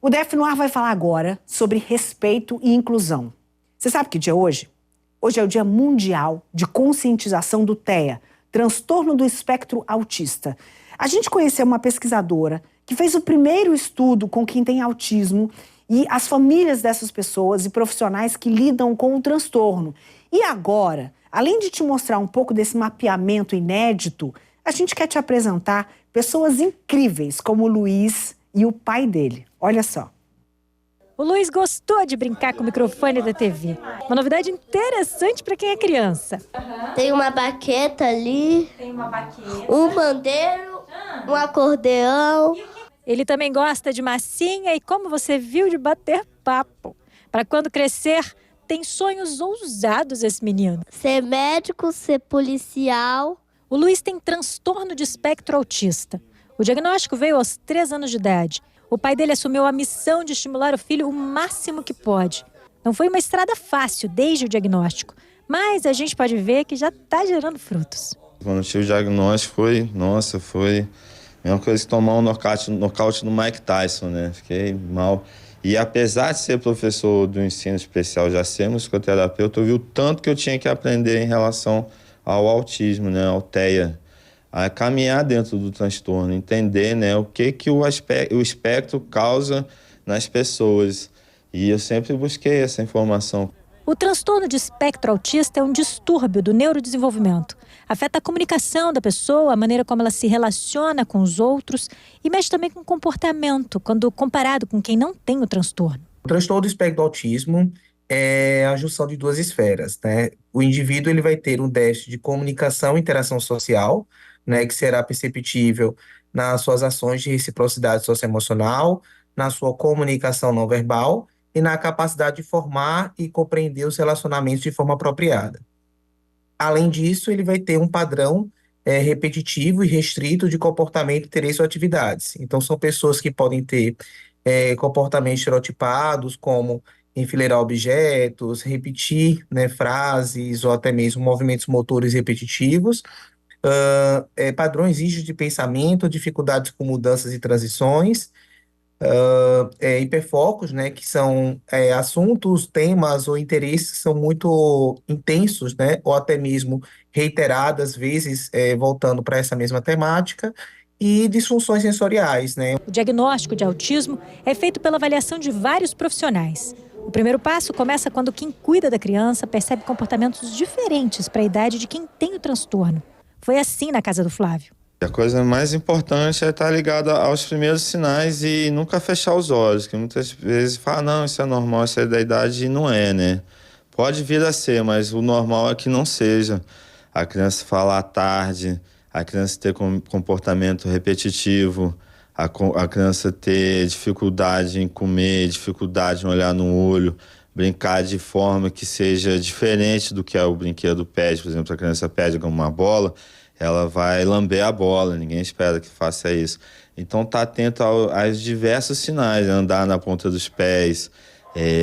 O DF no Ar vai falar agora sobre respeito e inclusão. Você sabe que dia é hoje? Hoje é o Dia Mundial de Conscientização do TEA, transtorno do espectro autista. A gente conheceu uma pesquisadora que fez o primeiro estudo com quem tem autismo e as famílias dessas pessoas e profissionais que lidam com o transtorno. E agora, além de te mostrar um pouco desse mapeamento inédito, a gente quer te apresentar pessoas incríveis como o Luiz e o pai dele. Olha só. O Luiz gostou de brincar com o microfone da TV. Uma novidade interessante para quem é criança. Tem uma baqueta ali, um pandeiro, um acordeão. Ele também gosta de massinha e, como você viu, de bater papo. Para quando crescer, tem sonhos ousados esse menino. Ser médico, ser policial. O Luiz tem transtorno de espectro autista. O diagnóstico veio aos 3 anos de idade. O pai dele assumiu a missão de estimular o filho o máximo que pode. Não foi uma estrada fácil desde o diagnóstico, mas a gente pode ver que já está gerando frutos. Quando eu tive o diagnóstico foi a mesma coisa que tomar um nocaute no Mike Tyson, né? Fiquei mal. E apesar de ser professor do ensino especial, já ser musicoterapeuta, eu vi o tanto que eu tinha que aprender em relação ao autismo, né? Ao TEA. A caminhar dentro do transtorno, entender, né, o que o espectro causa nas pessoas. E eu sempre busquei essa informação. O transtorno de espectro autista é um distúrbio do neurodesenvolvimento. Afeta a comunicação da pessoa, a maneira como ela se relaciona com os outros e mexe também com o comportamento, quando comparado com quem não tem o transtorno. O transtorno do espectro do autismo é a junção de 2 esferas, né? O indivíduo ele vai ter um déficit de comunicação e interação social, né, que será perceptível nas suas ações de reciprocidade socioemocional, na sua comunicação não verbal e na capacidade de formar e compreender os relacionamentos de forma apropriada. Além disso, ele vai ter um padrão repetitivo e restrito de comportamento, interesse ou atividades. Então, são pessoas que podem ter comportamentos estereotipados, como enfileirar objetos, repetir, né, frases ou até mesmo movimentos motores repetitivos, padrões rígidos de pensamento, dificuldades com mudanças e transições, hiperfocos, né, que são assuntos, temas ou interesses que são muito intensos, né, ou até mesmo reiteradas vezes voltando para essa mesma temática, e disfunções sensoriais, né. O diagnóstico de autismo é feito pela avaliação de vários profissionais. O primeiro passo começa quando quem cuida da criança percebe comportamentos diferentes para a idade de quem tem o transtorno. Foi assim na casa do Flávio. A coisa mais importante é estar ligada aos primeiros sinais e nunca fechar os olhos, que muitas vezes fala, não, isso é normal, isso é da idade, e não é, né? Pode vir a ser, mas o normal é que não seja. A criança falar tarde, a criança ter comportamento repetitivo, a criança ter dificuldade em comer, dificuldade em olhar no olho, brincar de forma que seja diferente do que o brinquedo pede. Por exemplo, se a criança pede uma bola, ela vai lamber a bola, ninguém espera que faça isso. Então, tá atento aos diversos sinais, andar na ponta dos pés,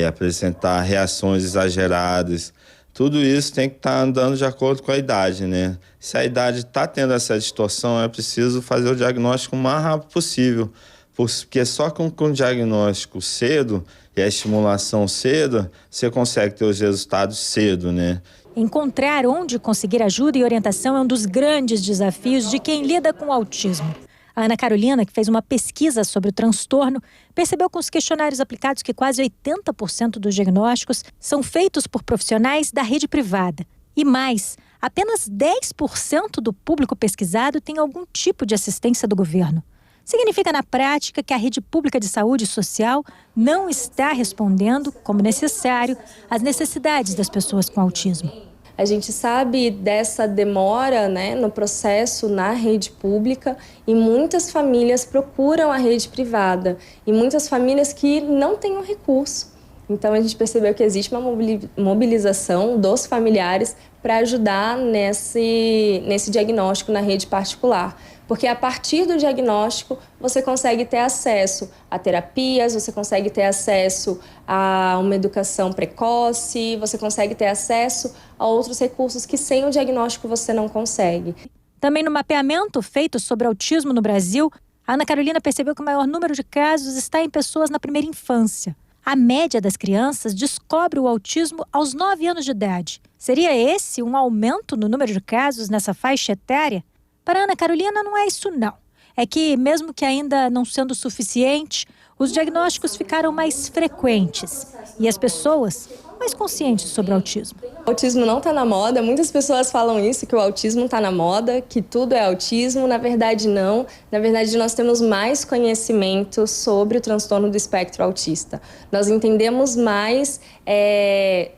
apresentar reações exageradas. Tudo isso tem que estar andando de acordo com a idade, né? Se a idade está tendo essa distorção, é preciso fazer o diagnóstico o mais rápido possível, porque só com o diagnóstico cedo e a estimulação cedo, você consegue ter os resultados cedo, né? Encontrar onde conseguir ajuda e orientação é um dos grandes desafios de quem lida com o autismo. A Ana Carolina, que fez uma pesquisa sobre o transtorno, percebeu com os questionários aplicados que quase 80% dos diagnósticos são feitos por profissionais da rede privada. E mais, apenas 10% do público pesquisado tem algum tipo de assistência do governo. Significa, na prática, que a rede pública de saúde social não está respondendo, como necessário, às necessidades das pessoas com autismo. A gente sabe dessa demora, né, no processo na rede pública e muitas famílias procuram a rede privada e muitas famílias que não têm o recurso. Então, a gente percebeu que existe uma mobilização dos familiares para ajudar nesse diagnóstico na rede particular. Porque a partir do diagnóstico, você consegue ter acesso a terapias, você consegue ter acesso a uma educação precoce, você consegue ter acesso a outros recursos que sem o diagnóstico você não consegue. Também no mapeamento feito sobre autismo no Brasil, A Ana Carolina percebeu que o maior número de casos está em pessoas na primeira infância. A média das crianças descobre o autismo aos 9 anos de idade. Seria esse um aumento no número de casos nessa faixa etária? Para a Ana Carolina, não é isso não. É que, mesmo que ainda não sendo suficiente, os diagnósticos ficaram mais frequentes e as pessoas mais conscientes sobre o autismo. O autismo não está na moda, muitas pessoas falam isso, que o autismo está na moda, que tudo é autismo, na verdade não. Na verdade nós temos mais conhecimento sobre o transtorno do espectro autista. Nós entendemos mais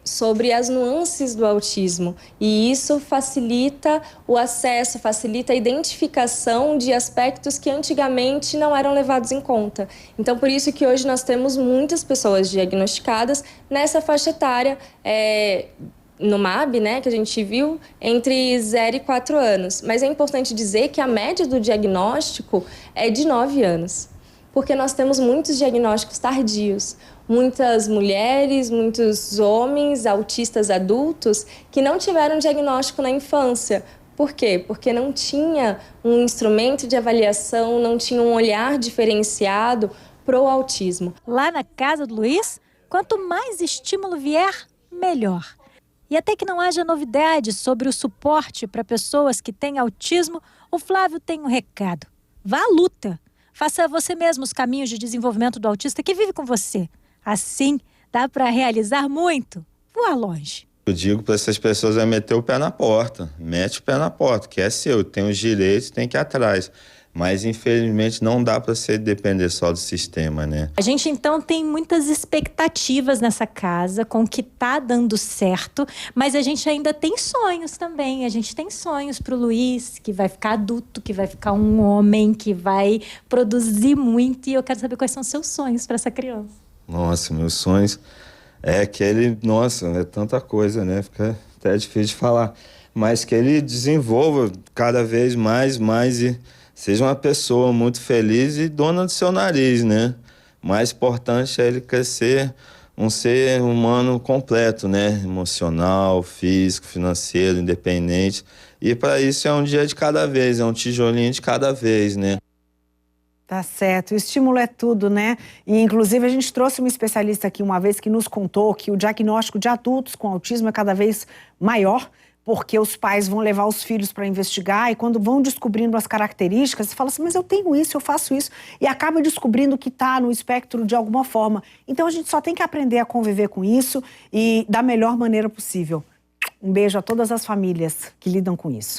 sobre as nuances do autismo e isso facilita o acesso, facilita a identificação de aspectos que antigamente não eram levados em conta. Então por isso que hoje nós temos muitas pessoas diagnosticadas nessa faixa etária, no MAB, né, que a gente viu, entre 0 e 4 anos. Mas é importante dizer que a média do diagnóstico é de 9 anos, porque nós temos muitos diagnósticos tardios. Muitas mulheres, muitos homens autistas adultos que não tiveram diagnóstico na infância. Por quê? Porque não tinha um instrumento de avaliação, não tinha um olhar diferenciado para o autismo. Lá na casa do Luiz, quanto mais estímulo vier, melhor. E até que não haja novidades sobre o suporte para pessoas que têm autismo, o Flávio tem um recado. Vá à luta. Faça você mesmo os caminhos de desenvolvimento do autista que vive com você. Assim, dá para realizar muito. Voar longe. Eu digo para essas pessoas meter o pé na porta. Mete o pé na porta, que é seu. Tem os direitos, tem que ir atrás. Mas, infelizmente, não dá para você depender só do sistema, né? A gente, então, tem muitas expectativas nessa casa com o que tá dando certo, mas a gente ainda tem sonhos também. A gente tem sonhos pro Luiz, que vai ficar adulto, que vai ficar um homem, que vai produzir muito. E eu quero saber quais são os seus sonhos para essa criança. Nossa, meus sonhos é que ele... Nossa, é tanta coisa, né? Fica até difícil de falar. Mas que ele desenvolva cada vez mais e... seja uma pessoa muito feliz e dona do seu nariz, né? O mais importante é ele crescer um ser humano completo, né? Emocional, físico, financeiro, independente. E para isso é um dia de cada vez, é um tijolinho de cada vez, né? Tá certo, o estímulo é tudo, né? E, inclusive, a gente trouxe uma especialista aqui uma vez que nos contou que o diagnóstico de adultos com autismo é cada vez maior, porque os pais vão levar os filhos para investigar e quando vão descobrindo as características, você fala assim, mas eu tenho isso, eu faço isso, e acaba descobrindo que está no espectro de alguma forma. Então a gente só tem que aprender a conviver com isso e da melhor maneira possível. Um beijo a todas as famílias que lidam com isso.